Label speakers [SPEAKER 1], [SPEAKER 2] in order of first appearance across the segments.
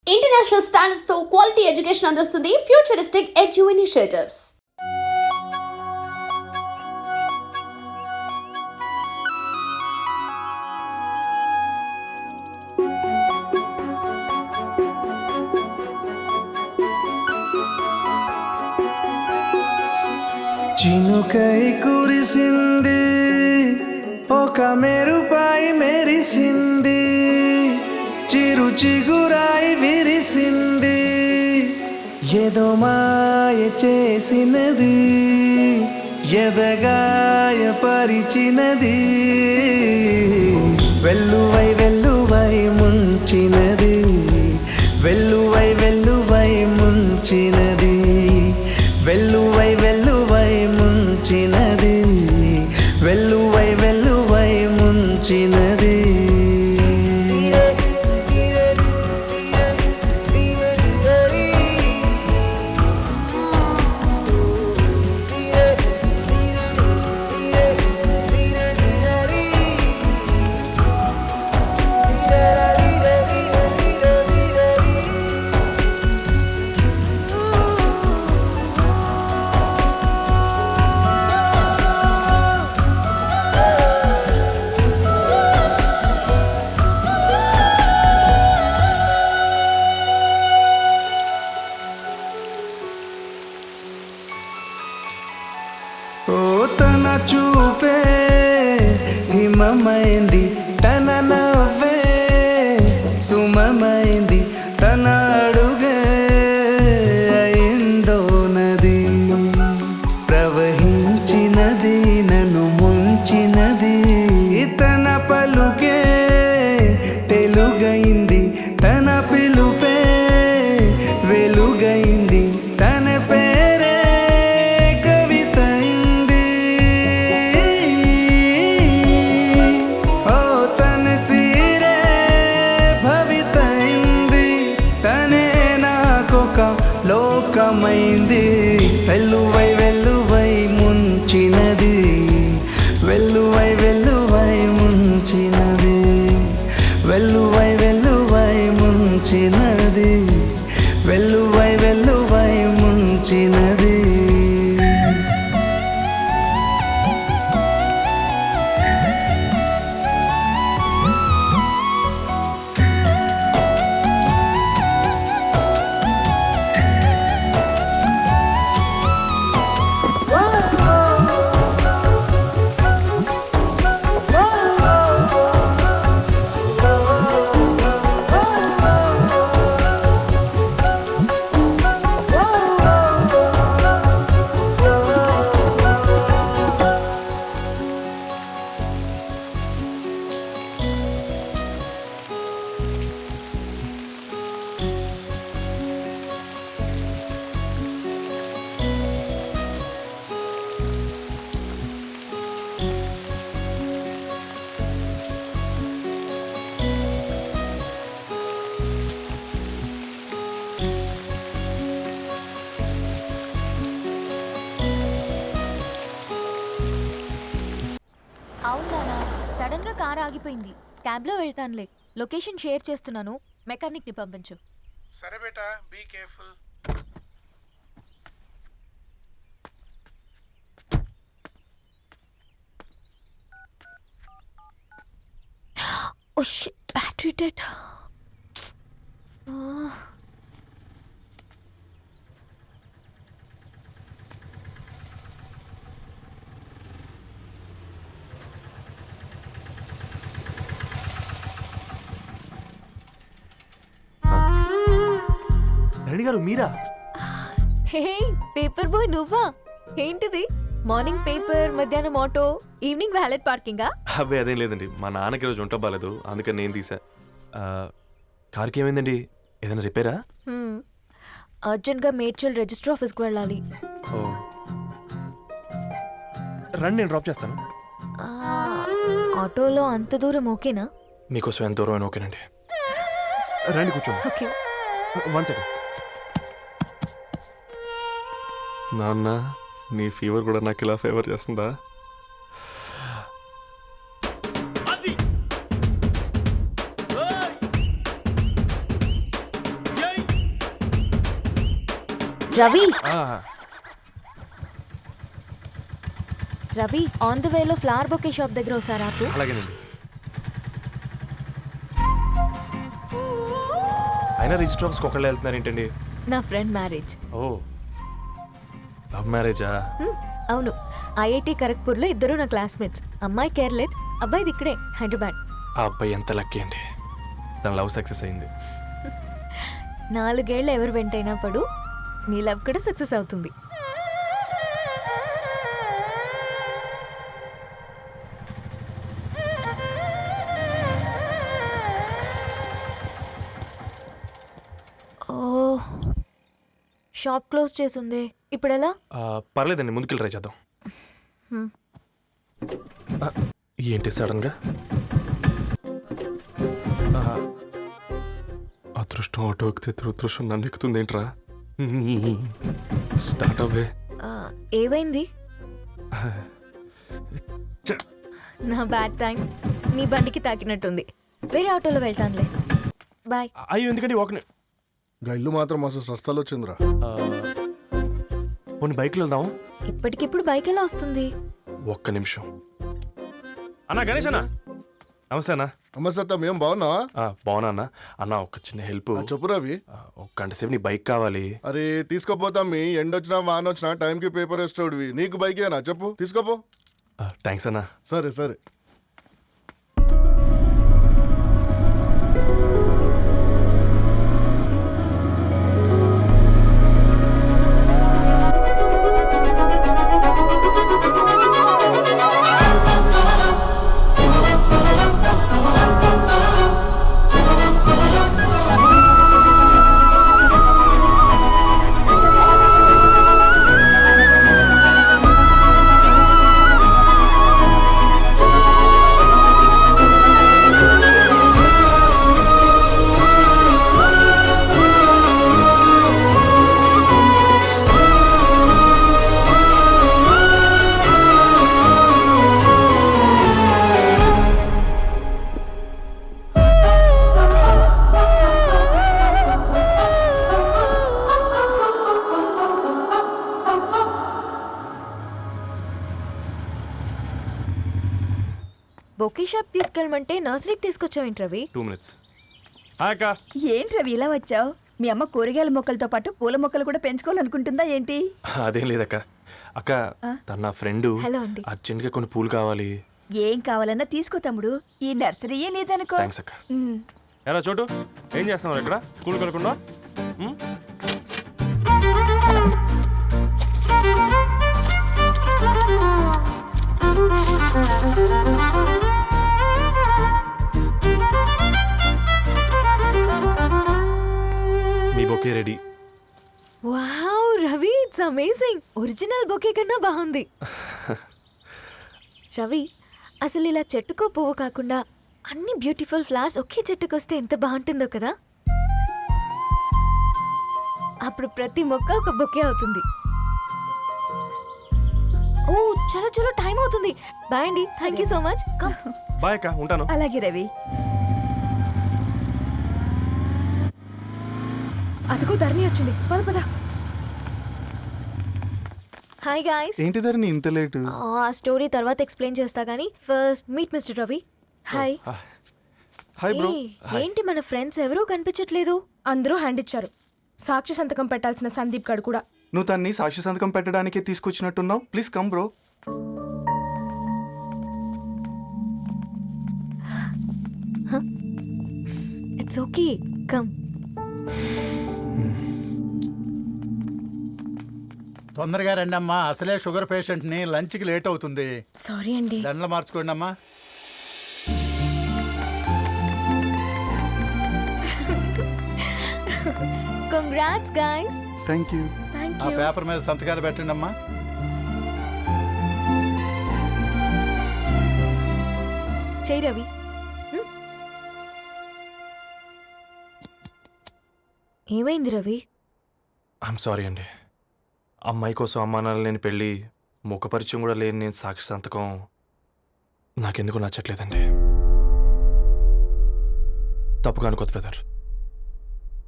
[SPEAKER 1] International standards తో quality education అందిస్తుంది futuristic edu initiatives.
[SPEAKER 2] చినుకై కురిసింది, ఒక మెరుపాయి మెరిసింది, చిరు చిగురాయి విరిసింది, ఏదో మాయ చేసినది, ఎదగాయ పరిచినది, వెల్లువై వెల్లువై ముంచినది, వెల్లువై వెల్లువై ముంచినది, వెల్లువై వెల్లువై ముంచినది, వెల్లువై వెల్లువై ముంచినది. ఓ తన చూపే హిమమైంది, తన నవ్వే సుమమైంది, తన అడుగే అయిందో నది, ప్రవహించినది నన్ను ముంచినది, తన పలుకే తెలుగైంది, తన పిలుపే వెలుగైంది, తన పేరే కవితైంది. ఓ తన తీరే భవితైంది, తనే నాకొక లోకమైంది, వెల్లువై వెల్లువై ముంచినది, వెల్లువై వెల్లువై ముంచినది, వెల్లువై వెల్లువై ముంచినది, వెల్లువై వెల్లువై ముంచినది.
[SPEAKER 3] అవునా, సడన్ గా కార్ ఆగిపోయింది. క్యాబ్లో వెళ్తానులే. లొకేషన్ షేర్ చేస్తున్నాను, మెకానిక్ ని పంపించు.
[SPEAKER 4] సరే బేటా, be careful.
[SPEAKER 3] Oh shit, battery dead.
[SPEAKER 5] Reddy గారు మీరా?
[SPEAKER 3] హే, పేపర్ బాయ్ నువ్వా? ఏంటిది? మార్నింగ్ పేపర్, మధ్యాహ్నం ఆటో, ఈవినింగ్ వ్యాలెట్ పార్కింగా?
[SPEAKER 5] అబ్బాయి అదేం లేదండి, మా నాన్నకి రోజు ఉంట బాగాలేదు, అందుకని నేను తీసా. కార్కి ఏమైందండి? ఏదైనా రిపేరా?
[SPEAKER 3] అర్జెంట్గా మేడ్చల్ రిజిస్టర్ ఆఫీస్కి వెళ్ళాలి.
[SPEAKER 5] ఓ రండి, నేను డ్రాప్ చేస్తాను.
[SPEAKER 3] ఆ, ఆటోలో అంత దూరం ఓకేనా?
[SPEAKER 5] మీకోసం ఎంత దూరం అయినా ఓకేనండి. రండి కూర్చోండి.
[SPEAKER 3] ఓకే.
[SPEAKER 5] 1 సెకండ్. నాన్న, నీ ఫీవర్ కూడా నాకు ఇలా ఫేవర్ చేస్తుందా?
[SPEAKER 3] రవి
[SPEAKER 5] ఆ,
[SPEAKER 3] రవి ఆన్ ద వేలో ఫ్లవర్ బొకే షాప్ దగ్గర ఒకసారి ఆపు.
[SPEAKER 5] అలాగేనండి. అయినా రిజిస్టర్ ఆఫీస్కి ఒకళ్ళు వెళ్తున్నారు ఏంటండి?
[SPEAKER 3] నా ఫ్రెండ్ మ్యారేజ్.
[SPEAKER 5] ఓ, లవ్ మ్యారేజా?
[SPEAKER 3] అవును, ఐఐటి ఖరగ్పూర్లో ఇద్దరు నా క్లాస్మేట్స్. అమ్మాయి కేర్లెట్, అబ్బాయిది ఇక్కడే హైదరాబాద్.
[SPEAKER 5] ఆ అబ్బాయి ఎంత లక్కీ అండి, తన లవ్ సక్సెస్ అయింది.
[SPEAKER 3] 4 ఏళ్ళు ఎవరు వెంటైనా పడు, నీ లవ్ కూడా సక్సెస్ అవుతుంది. ఓ, షాప్ క్లోజ్ చేసింది, ఇప్పుడు ఎలా?
[SPEAKER 5] పర్లేదండి, ముందుకెళ్ళి ట్రై చేద్దాం.
[SPEAKER 3] హ్మ్.
[SPEAKER 5] ఆ, ఏంటి సడన్గా? అదృష్టం ఆటో ఎక్కితే దురదృష్టం నన్ను ఎక్కుతుంది ఏంట్రా? స్టార్ట్ అవ్వే.
[SPEAKER 3] ఆ, ఏమైంది?
[SPEAKER 5] చ్చ.
[SPEAKER 3] నా బ్యాడ్ టైం నీ బండికి తాకినట్టుంది. వేరే ఆటోలో వెళ్తానులే, బాయ్.
[SPEAKER 5] అయ్యో ఎందుకండి ఒక
[SPEAKER 4] గా ఇల్లు మాత్రం మస్తు సస్తాలో వచ్చిందిరా.
[SPEAKER 5] పోనీ బైక్లో వెళ్దాం.
[SPEAKER 3] ఇప్పటికిప్పుడు బైక్ ఎలా వస్తుంది?
[SPEAKER 5] ఒక్క నిమిషం. అన్నా గణేష్ అన్న, నమస్తే అన్న.
[SPEAKER 4] నమస్తే, ఏం బాగున్నావా?
[SPEAKER 5] బాగున్నా అన్న. అన్న ఒక చిన్న హెల్ప్.
[SPEAKER 4] చెప్పు రవి.
[SPEAKER 5] ఒక గంట సేపు నీ బైక్ కావాలి.
[SPEAKER 4] అరే తీసుకోపోతాం, మీ ఎండొచ్చినా వాన వచ్చినా టైంకి పేపర్ వేస్తాడువి. నీకు బైకేనా చెప్పు, తీసుకోపో.
[SPEAKER 5] థ్యాంక్స్ అన్న.
[SPEAKER 4] సరే సరే.
[SPEAKER 3] బొకే షాప్ తీసుకెళ్ళమంటే నర్సరీకి తీసుకొచ్చావేంటి రవి?
[SPEAKER 5] 2 minutes. అక్క,
[SPEAKER 6] ఏంటి రవి ఇలా వచ్చావు? మీ అమ్మ కూరగాయల మొక్కలతో పాటు పూల మొక్కలు కూడా పెంచుకోవాలనుకుంటుందా ఏంటి?
[SPEAKER 5] అదేం లేదక్క. అక్క, తన నా ఫ్రెండ్
[SPEAKER 3] హలో అండి.
[SPEAKER 5] అర్జెంట్గా కొన్ని పూలు కావాలి.
[SPEAKER 6] ఏం కావాలన్నా తీసుకో తమ్ముడు, ఈ నర్సరీయే నీదనుకో.
[SPEAKER 5] థ్యాంక్స్ అక్క.
[SPEAKER 6] ఉమ్.
[SPEAKER 5] ఎలా చోటు, ఏం చేస్తున్నావు ఇక్కడ? స్కూల్కి వెళ్ళకుండా? మీ bouquet ready.
[SPEAKER 3] Wow Ravi, it's amazing. Original bouquet కన్నా బాగుంది. రవి, అసలు ఇలా చెట్టుకో పువ్వు కాకుండా అన్ని బ్యూటిఫుల్ ఫ్లవర్స్ ఒకే చెట్టుకు వస్తే ఎంత బాగుంటుందో కదా. అప్పుడు ప్రతి మొక్క ఒక బొకే అవుతుంది. ఓ చలో చలో, టైం అవుతుంది. బాయ్ అండి, thank you so much. Come.
[SPEAKER 5] Bye అక్క, ఉంటాను.
[SPEAKER 6] అలాగే రవి. అదిగో ధరణి వచ్చింది, పద పద.
[SPEAKER 3] Hi guys.
[SPEAKER 7] ఏంటి ధరణి ఇంత లేటు?
[SPEAKER 3] ఆ స్టోరీ తర్వాత ఎక్స్ప్లెయిన్ చేస్తా గానీ first meet mister Ravi.
[SPEAKER 6] Hi.
[SPEAKER 7] Hi bro.
[SPEAKER 3] ఏంటి మన ఫ్రెండ్స్ ఎవరూ కనిపించట్లేదు?
[SPEAKER 8] అందరూ హ్యాండ్ ఇచ్చారు. సాక్షి సంతకం పెట్టాల్సిన సందీప్ గడు కూడా.
[SPEAKER 7] నువ్వు తన్ని సాక్షి సంతకం పెట్టడానికే తీసుకొచ్చినట్టున్నావు. Please come bro.
[SPEAKER 3] It's okay, come.
[SPEAKER 9] తొందరగా రండి అమ్మా, అసలే షుగర్ పేషెంట్ని, లంచ్కి లేట్ అవుతుంది.
[SPEAKER 8] సారీ అండి.
[SPEAKER 9] దండలు మార్చుకోండి అమ్మా.
[SPEAKER 3] Congrats guys.
[SPEAKER 7] Thank you.
[SPEAKER 9] ఆ పేపర్ మీద సంతకాలు పెట్టండి అమ్మా.
[SPEAKER 3] చెయ్ రవి. ఏమైంది రవి?
[SPEAKER 5] ఐఎమ్ సారీ అండి. అమ్మాయి కోసం అమ్మానాలు లేని పెళ్ళి, ముఖపరిచయం కూడా లేని నేను సాక్షి సంతకం నాకెందుకు నచ్చట్లేదండి. తప్పుగా అనుకోదు బ్రదర్.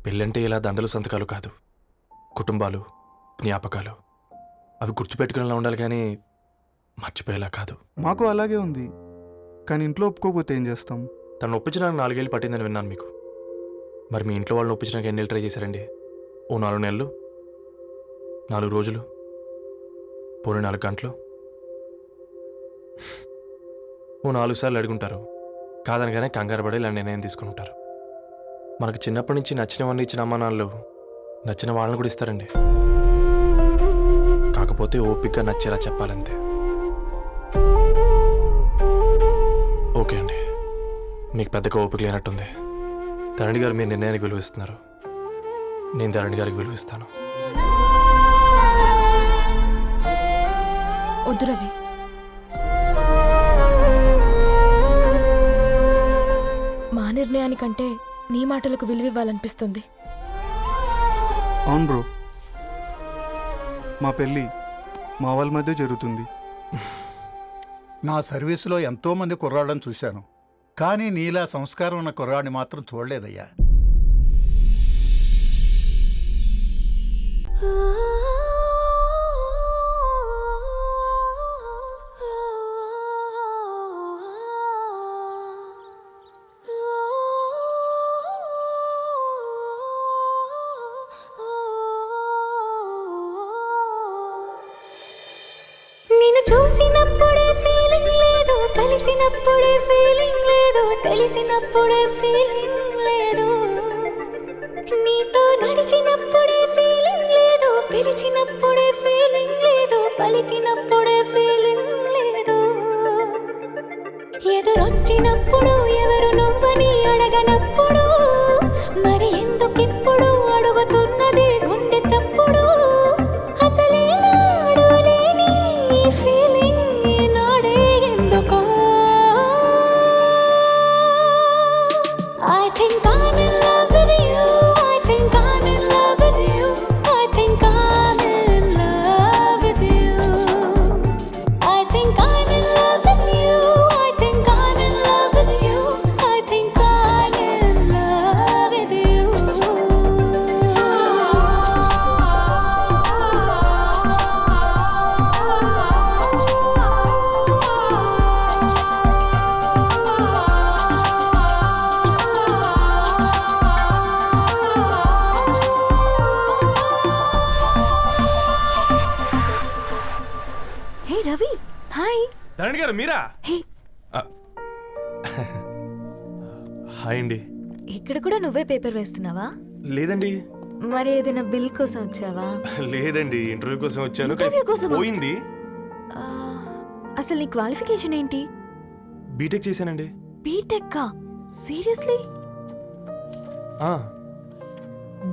[SPEAKER 5] పెళ్ళంటే ఇలా దండలు సంతకాలు కాదు, కుటుంబాలు, జ్ఞాపకాలు. అవి గుర్తుపెట్టుకునేలా ఉండాలి కానీ మర్చిపోయేలా కాదు.
[SPEAKER 7] మాకు అలాగే ఉంది, కానీ ఇంట్లో ఒప్పుకోకపోతే ఏం చేస్తాం?
[SPEAKER 5] తను ఒప్పించడానికి 4 ఏళ్ళు పట్టిందని విన్నాను మీకు. మరి మీ ఇంట్లో వాళ్ళని ఒప్పించడానికి ఎన్ని ఏళ్ళు ట్రై చేశారండి? ఓ 4 నెలలు, 4 రోజులు, పోనీ 4 గంటలు, ఓ 4 సార్లు అడుగుంటారు. కాదనగానే కంగారు పడి ఇలా నిర్ణయం తీసుకుని ఉంటారు. మనకు చిన్నప్పటి నుంచి నచ్చినవన్నీ ఇచ్చిన అమ్మ నాన్నలు నచ్చిన వాళ్ళని కూడా ఇస్తారండి. కాకపోతే ఓపికగా నచ్చేలా చెప్పాలంతే. ఓకే అండి, మీకు పెద్దగా ఓపిక లేనట్టుంది. ధరణి గారు మీ నిర్ణయానికి విలువిస్తున్నారు, నేను ధరణి గారికి విలువిస్తాను.
[SPEAKER 8] వద్దు రవి, మా నిర్ణయానికంటే నీ మాటలకు విలువివ్వాలనిపిస్తుంది.
[SPEAKER 7] అవును బ్రో, మా పెళ్ళి మా వాళ్ళ మధ్య జరుగుతుంది.
[SPEAKER 9] నా సర్వీసులో ఎంతోమంది కుర్రాళ్ళని చూశాను, కానీ నీలా సంస్కారం ఉన్న కుర్రాడిని మాత్రం చూడలేదయ్యా.
[SPEAKER 3] నిన్ను చూసినప్పుడే ఫీలింగ్ లేదు, కలిసినప్పుడే ఫీలింగ్ లేదు, తెలిసినప్పుడే ఫీలింగ్ లేదు, నీతో నడిచినప్పుడే ఫీలింగ్ లేదు, పిలిచినప్పుడే ఫీలింగ్ లేదు, పలికినప్పుడే ఫీలింగ్ లేదు, ఎదురొచ్చినప్పుడు ఎవరు నువ్వని అడగనప్పుడు మరి ఎందుకిప్పుడు అడుగుతున్నది గుండె చప్పుడు. హే రవి, హాయ్.
[SPEAKER 5] ధరణి గారు మీరా?
[SPEAKER 3] హే,
[SPEAKER 5] హాయ్ అండి.
[SPEAKER 3] ఇక్కడ కూడా నువ్వే పేపర్ వేస్తున్నావా?
[SPEAKER 5] లేదండి.
[SPEAKER 3] మరి ఏదైనా బిల్ కోసం వచ్చావా?
[SPEAKER 5] లేదండి, ఇంటర్వ్యూ కోసం వచ్చాను.
[SPEAKER 3] ఇంటర్వ్యూ కోసమా?
[SPEAKER 5] పోయింది.
[SPEAKER 3] ఆ, అసలు నీ క్వాలిఫికేషన్ ఏంటి?
[SPEAKER 5] బీటెక్ చేశానండి.
[SPEAKER 3] బీటెక్? సీరియస్లీ?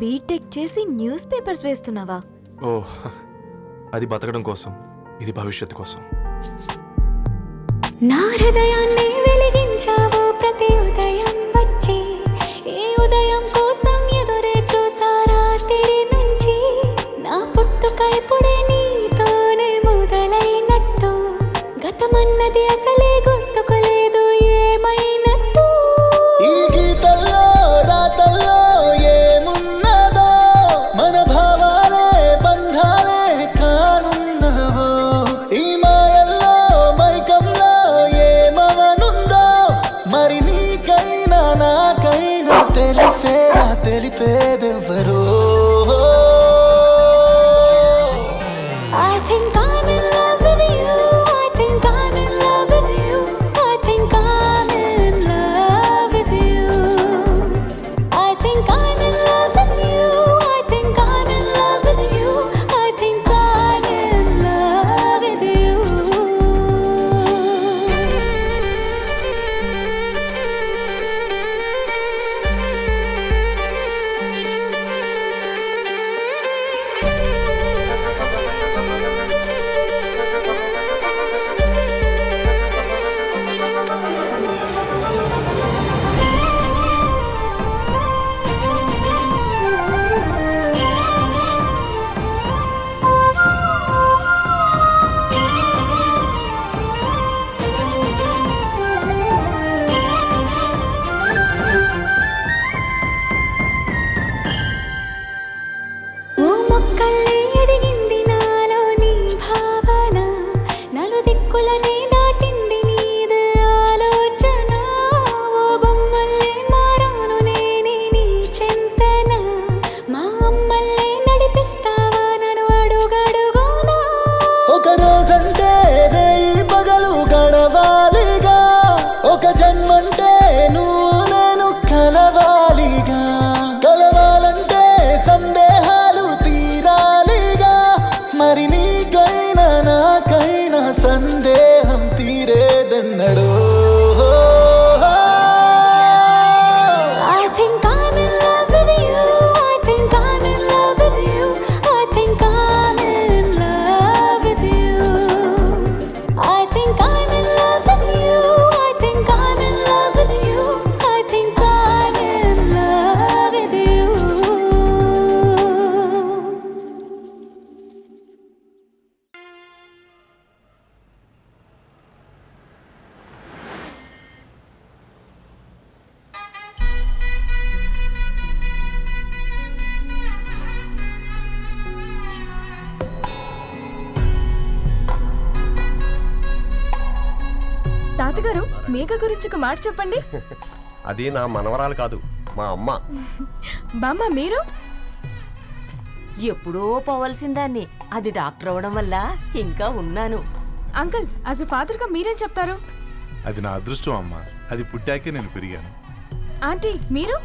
[SPEAKER 3] బీటెక్ చేసి న్యూస్ పేపర్స్ వేస్తున్నావా?
[SPEAKER 5] ఓ, అది బతకడం కోసం, ఇది భవిష్యత్తు కోసం.
[SPEAKER 3] నా హృదయాన్ని వెలిగించావు ప్రతి ఉదయం వచ్చి, ఈ ఉదయం కోసం ఎదురే చూసారా తెరి నుంచి, నా పుట్టుక ఇప్పుడే నీతోనే మొదలైనట్టు, గతమన్నది అసలే గుర్తుకోలేదు ఏమైనట్టు.
[SPEAKER 2] ఈ గీతల్లో రాతల్లో ఏమున్నదో, మన భావాలే బంధాలే కానున్నవో, ఈ మాయల్లో మైకంలో ఏమవనుందో, మరి నీకైనా నాకైనా తెలిసేరా.
[SPEAKER 8] తాతగారు మేఘ గురించి ఒక మాట చెప్పండి.
[SPEAKER 10] అది నా మనవరాలు కాదు, మా అమ్మ.
[SPEAKER 8] బామ్మ మీరు?
[SPEAKER 11] ఎప్పుడో పోవలసిందాన్ని, అది డాక్టర్ అవడం వల్ల ఇంకా ఉన్నాను.
[SPEAKER 8] అంకుల్ యాజ్ ఎ ఫాదర్ గా మీరేం చెప్తారు?
[SPEAKER 12] అది నా అదృష్టం అమ్మా, అది పుట్టాకే నేను పెరిగాను.
[SPEAKER 8] ఆంటీ మీరు?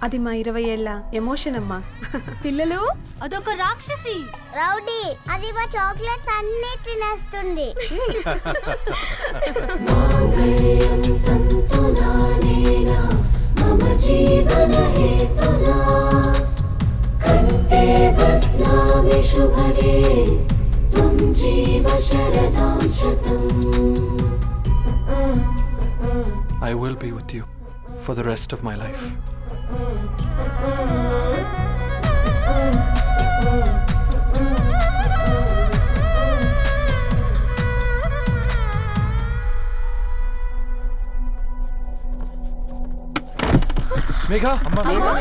[SPEAKER 6] అది మా 20 ఏళ్ళ ఎమోషన్ అమ్మా.
[SPEAKER 8] పిల్లలు
[SPEAKER 3] అదొక రాక్షసి.
[SPEAKER 13] రౌడీ, అది మా చాక్లెట్స్ అన్ని తినేస్తుంది.
[SPEAKER 5] I will be with you for the rest of my life. Megha, Amma, Megha.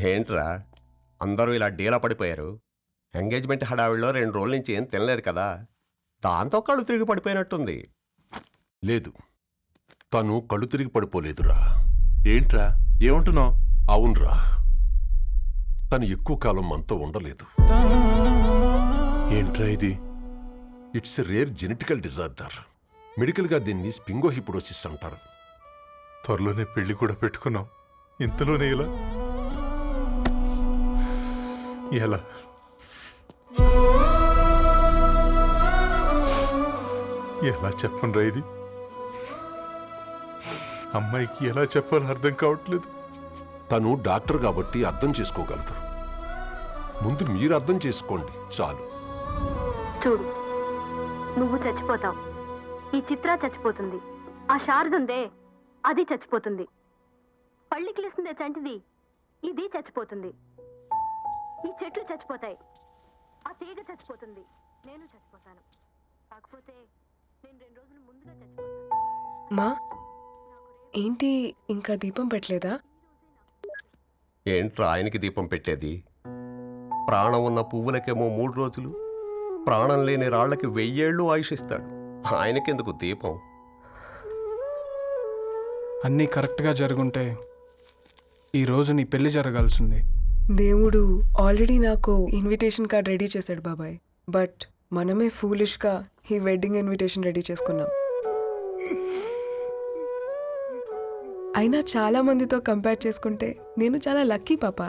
[SPEAKER 10] ఏంట్రా అందరూ ఇలా డీలా పడిపోయారు? ఎంగేజ్మెంట్ హడావిడిలో 2 రోజుల నుంచి ఏం తినలేదు కదా, దాంతో కళ్ళు తిరిగి పడిపోయినట్టుంది.
[SPEAKER 12] లేదు, తను కళ్ళు తిరిగి పడిపోలేదురా. ఏంట్రా ఏమంటున్నావు? అవునరా, తను ఎక్కువ కాలం మనతో ఉండలేదు. ఏంట్రా ఇది? It's a rare genetical disorder. మెడికల్గా దీన్ని స్పింగోహిపుడోసిస్ అంటారు. త్వరలోనే పెళ్లి కూడా పెట్టుకున్నాం, ఇంతలోనే ఇలా ఎలా? ఎలా చెప్పనురా ఇది? అమ్మాయికి ఎలా చెప్పాలో అర్థం కావట్లేదు. తను డాక్టర్ కాబట్టి అర్థం చేసుకోగలదు. ముందు మీరు అర్థం చేసుకోండి చాలు.
[SPEAKER 3] చూడు, నువ్వు చచ్చిపోతావు, ఈ చిత్ర చచ్చిపోతుంది, ఆ శారదుందే అది చచ్చిపోతుంది, పళ్ళికిలిస్తుందే చంటిది ఇది చచ్చిపోతుంది, ఈ చెట్లు చచ్చిపోతాయి, ఆ తీగ చచ్చిపోతుంది, నేను చచ్చిపోతాను. కాకపోతే నేను 2 రోజులు ముందుగా చచ్చిపోతాను.
[SPEAKER 8] మా ఏంటి ఇంకా దీపం పెట్టలేదా?
[SPEAKER 10] ఏంట్రా ఆయనకి దీపం పెట్టేది? ప్రాణం ఉన్న పువ్వులకేమో 3 రోజులు, ప్రాణం లేని రాళ్లకి 1000 ఏళ్ళు ఆయుషిస్తాడు. ఆయనకెందుకు దీపం?
[SPEAKER 7] అన్నీ కరెక్ట్గా జరుగుంటే ఈరోజు నీ పెళ్లి జరగాల్సింది.
[SPEAKER 8] దేవుడు ఆల్రెడీ నాకు ఇన్విటేషన్ కార్డ్ రెడీ చేశాడు బాబాయ్, బట్ మనమే ఫూలిష్గా ఈ వెడ్డింగ్ ఇన్విటేషన్ రెడీ చేసుకున్నాం. అయినా చాలా మందితో కంపేర్ చేసుకుంటే నేను చాలా లక్కీ పాప.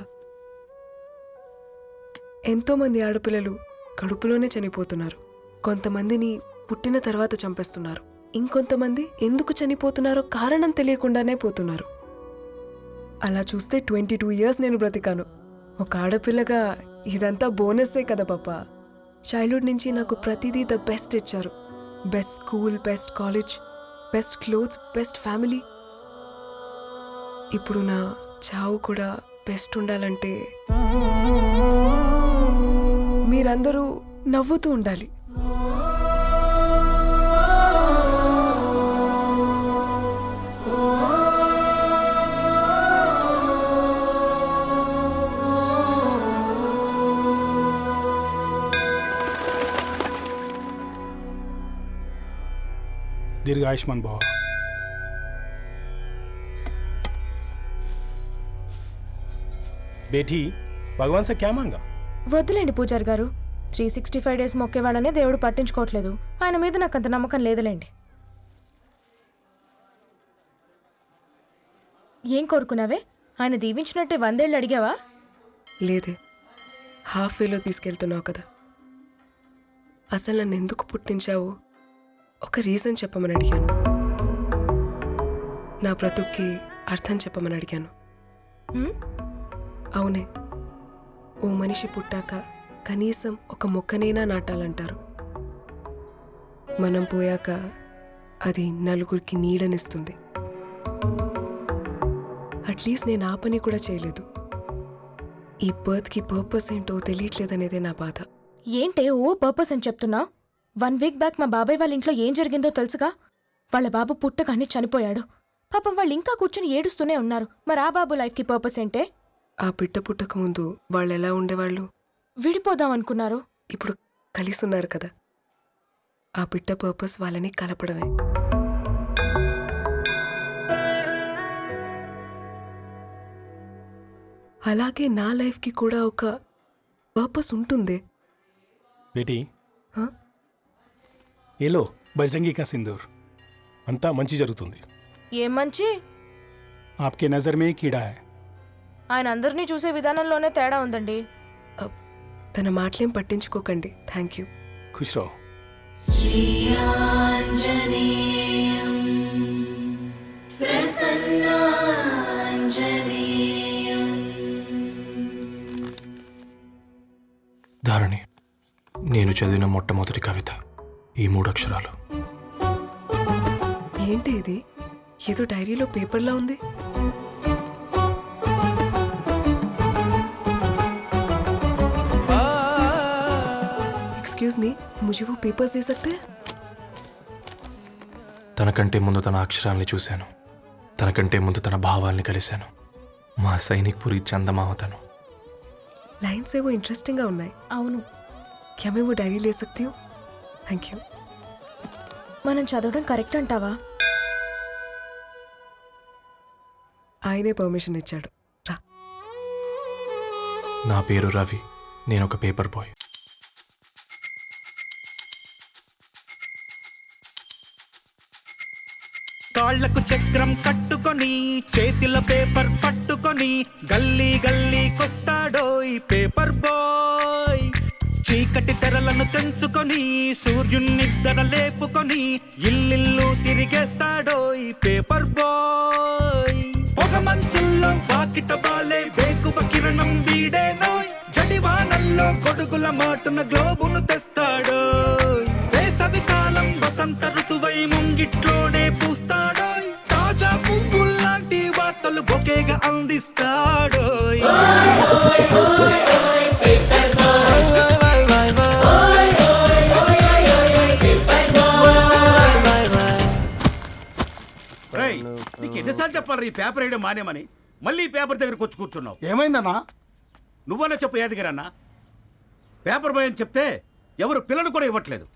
[SPEAKER 8] ఎంతోమంది ఆడపిల్లలు కడుపులోనే చనిపోతున్నారు, కొంతమందిని పుట్టిన తర్వాత చంపేస్తున్నారు, ఇంకొంతమంది ఎందుకు చనిపోతున్నారో కారణం తెలియకుండానే పోతున్నారు. అలా చూస్తే 22 ఇయర్స్ నేను బ్రతికాను. ఒక ఆడపిల్లగా ఇదంతా బోనస్సే కదా పాప. చైల్డ్హుడ్ నుంచి నాకు ప్రతిదీ ద బెస్ట్ ఇచ్చారు. Best school, best college, best clothes, best family. ఇప్పుడు నా చావు కూడా బెస్ట్ ఉండాలంటే మీరందరూ నవ్వుతూ ఉండాలి.
[SPEAKER 7] దీర్ఘాయుష్మాన్ భవ.
[SPEAKER 12] బేటీ భగవాన్ సే క్యా మాంగా?
[SPEAKER 8] వద్దులేండి పూజారి గారు, 365 డేస్ మొక్కే వాళ్ళనే దేవుడు పట్టించుకోవట్లేదు. ఆయన మీద నాకు అంత నమ్మకం లేదులేండి. ఏం కోరుకున్నావే? ఆయన దీవించినట్టే 100 ఏళ్ళు అడిగావా? లేదే, హాఫ్ వేలో తీసుకెళ్తున్నావు కదా. అసలు నన్ను ఎందుకు పుట్టించావు? ఒక రీజన్ చెప్పమని అడిగాను. నా బ్రతుక్కి అర్థం చెప్పమని అడిగాను. అవునే, ఓ మనిషి పుట్టాక కనీసం ఒక మొక్కనైనా నాటాలంటారు. మనం పోయాక అది నలుగురికి నీడనిస్తుంది. అట్లీస్ట్ నేను ఆ పని కూడా చేయలేదు. ఈ బర్త్కి పర్పస్ ఏంటో తెలియట్లేదనేదే నా బాధ.
[SPEAKER 3] ఏంటే ఓ పర్పస్ అని చెప్తున్నా? 1 వీక్ బ్యాక్ మా బాబాయ్ వాళ్ళ ఇంట్లో ఏం జరిగిందో తెలుసుగా? వాళ్ళ బాబు పుట్టగానే చనిపోయాడు. పాపం వాళ్ళు ఇంకా కూర్చొని ఏడుస్తూనే ఉన్నారు. మరి ఆ బాబు లైఫ్కి పర్పస్ ఏంటే?
[SPEAKER 8] ఆ బిడ్డ పుట్టక ముందు వాళ్ళు ఎలా ఉండేవాళ్ళు?
[SPEAKER 3] విడిపోదాం అనుకున్నారు.
[SPEAKER 8] ఇప్పుడు కలిసి ఉన్నారు కదా. ఆ బిడ్డ పర్పస్ వాళ్ళని కలపడమే. అలాగే నా లైఫ్కి కూడా ఒక పర్పస్ ఉంటుంది.
[SPEAKER 14] बेटी
[SPEAKER 8] हाँ?
[SPEAKER 14] ये लो बजरंगी का सिंदूर అంతా మంచి జరుగుతుంది.
[SPEAKER 3] ఏం మంచి?
[SPEAKER 14] आपके नज़र में कीड़ा है.
[SPEAKER 3] ఆయన అందరినీ చూసే విధానంలోనే తేడా ఉందండి.
[SPEAKER 8] తన మాటలేం పట్టించుకోకండి. Thank you.
[SPEAKER 14] खुश रहो.
[SPEAKER 5] ధారణి, నేను చదివిన మొట్టమొదటి కవిత ఈ 3 అక్షరాలు.
[SPEAKER 8] ఏంటి ఇది? ఏదో డైరీలో పేపర్లా ఉంది. एक्सक्यूज मी, मुझे वो पेपर्स दे सकते हैं?
[SPEAKER 5] తనకంటే ముందు తన అక్షరాల్ని చూశాను. తనకంటే ముందు తన భావాల్ని కలిశాను. మా సైనిక్ పురి చందమామ తను.
[SPEAKER 8] लाइन्स वो इंटरेस्टिंग గా ఉన్నాయి.
[SPEAKER 3] అవును.
[SPEAKER 8] क्या मैं वो डायरी ले सकती हूँ? Thank you.
[SPEAKER 3] మనం చదవడం కరెక్ట్ అంటావా?
[SPEAKER 8] ఆయనే పర్మిషన్ ఇచ్చాడు. రా.
[SPEAKER 5] నా పేరు రవి. నేను ఒక పేపర్ బాయ్.
[SPEAKER 2] కాళ్లకు చక్రం కట్టుకొని చేతిలో పేపర్ పట్టుకొని గల్లీ గల్లీకొస్తాడోయ్ పేపర్ బాయ్. చీకటి తెరలను తెంచుకొని సూర్యున్నిద్దర లేపుకొని ఇల్లిల్లు తిరిగేస్తాడోయ్ పేపర్ బాయ్. పొగ మంచుల్లో వాకిట బాలే వేకువ కిరణం వీడేనోయ్. జడివానల్లో గొడుగుల మాటున గ్లోబును తెస్తాడోయ్. వేసవి కాలం వసంత ఋతువై ముంగిట్లోనే పూస్తాడోయ్. తాజా పువ్వుల్లాంటి వార్తలు బొకేగా అందిస్తాడోయ్.
[SPEAKER 15] నీకు ఎన్నిసార్లు చెప్పాలి ఈ పేపర్ వేయడం మానేమని? మళ్ళీ ఈ పేపర్ దగ్గరకు వచ్చి కూర్చున్నావు.
[SPEAKER 7] ఏమైందన్నా?
[SPEAKER 15] నువ్వన్నా చెప్పు యాదగిరన్నా. పేపర్ బాయ్ అని చెప్తే ఎవరు పిల్లలు కూడా ఇవ్వట్లేదు.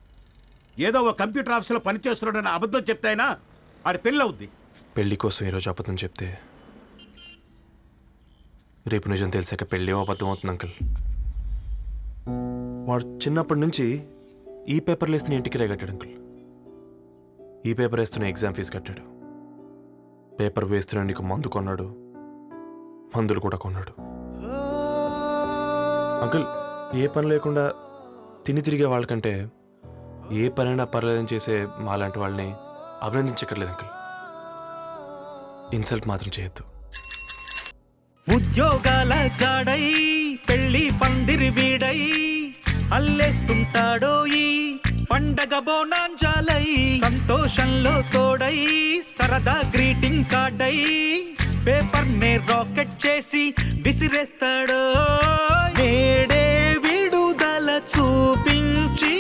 [SPEAKER 15] ఏదో ఒక కంప్యూటర్ ఆఫీసులో పనిచేస్తున్నాడని అబద్ధం చెప్తే అయినా ఆడి పెళ్ళి అవుద్ది.
[SPEAKER 5] పెళ్లి కోసం ఈరోజు అబద్ధం చెప్తే రేపు నిజం తెలిసాక పెళ్ళి అబద్ధం అవుతుంది అంకుల్. వాడు చిన్నప్పటి నుంచి ఈ పేపర్లు వేస్తున్న ఇంటికి రేగట్టాడు అంకుల్. ఈ పేపర్ వేస్తున్న ఎగ్జామ్ ఫీజు కట్టాడు. పేపర్ వేస్తున్న నీకు మందు కొన్నాడు. మందులు కూడా కొన్నాడు. అంకుల్, ఏ పని లేకుండా తిని తిరిగే వాళ్ళకంటే ఏ పనైనా పర్లేదని చేసే మాలాంటి వాళ్ళని అభినందించక్కర్లేదు అంకుల్. ఇన్సల్ట్ మాత్రం చేయొద్దు.
[SPEAKER 2] ఉద్యోగాల జాడై పెళ్లి పందిరి వీడై అల్లేస్తుంటాడోయి పండగ బోనాంజాలై. సంతోషంలో తోడై సరదా గ్రీటింగ్ కార్డై పేపర్ నే రాకెట్ చేసి విసిరేస్తాడో. నేడే విడుదల చూపించి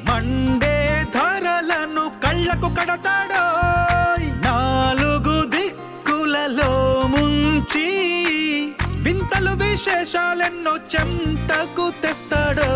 [SPEAKER 2] మండే ధరలను కళ్ళకు కడతాడో. 4 దిక్కులలో ముంచి వింతలు విశేషాలెన్నో చెంతకు తెస్తాడో.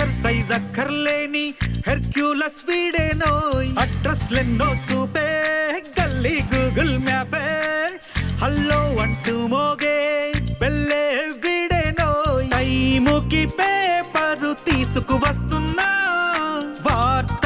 [SPEAKER 2] ఎక్సర్సైజ్ అక్కర్లేని హెర్క్యూలస్ వీడేనోయ్ అడ్రస్లెన్నో చూపే గల్లీ గూగుల్ మ్యాపే హల్లో అంటూ మోగే బెల్లే వీడేనోయ్ టైముకి పేపరు తీసుకు వస్తున్నా వార్త